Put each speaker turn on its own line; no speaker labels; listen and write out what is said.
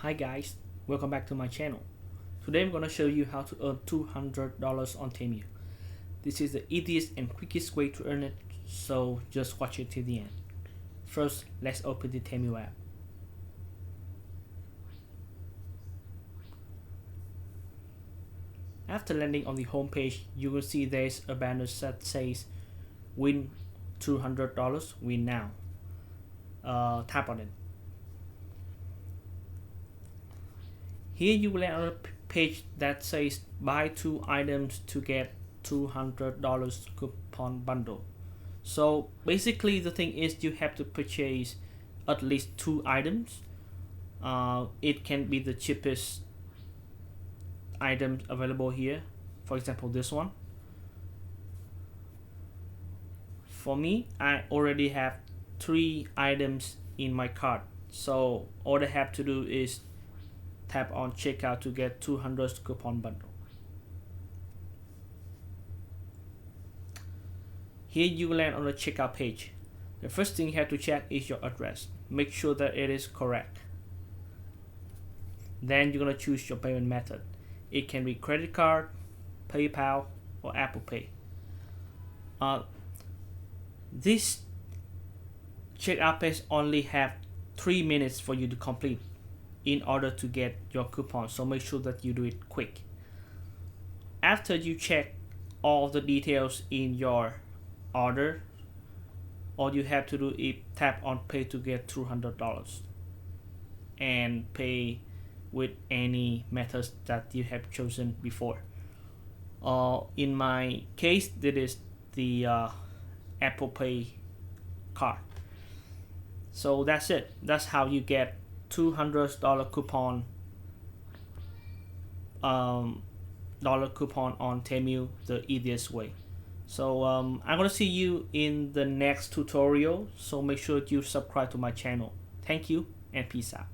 Hi guys, welcome back to my channel. Today I'm going to show you how to earn $200 on Temu. This is the easiest and quickest way to earn it, so just watch it till the end. First, let's open the Temu app. After landing on the home page, you will see there's a banner that says win $200, win now. Tap on it. Here you will land on a page that says buy 2 items to get $200 coupon bundle. So basically the thing is you have to purchase at least 2 items. It can be the cheapest items available here. For example, this one. For me, I already have 3 items in my cart. So all I have to do is tap on checkout to get 200 coupon bundle. Here you will land on the checkout page. The first thing you have to check is your address. Make sure that it is correct. Then you're going to choose your payment method. It can be credit card, PayPal, or Apple Pay. This checkout page only have 3 minutes for you to complete in order to get your coupon, so make sure that you do it quick. After you check all the details in your order, all you have to do is tap on pay to get $200 and pay with any methods that you have chosen before. In my case, that is the Apple Pay card. So that's it. That's how you get $200 coupon on Temu the easiest way. So I'm gonna see you in the next tutorial, so make sure you subscribe to my channel. Thank you and peace out.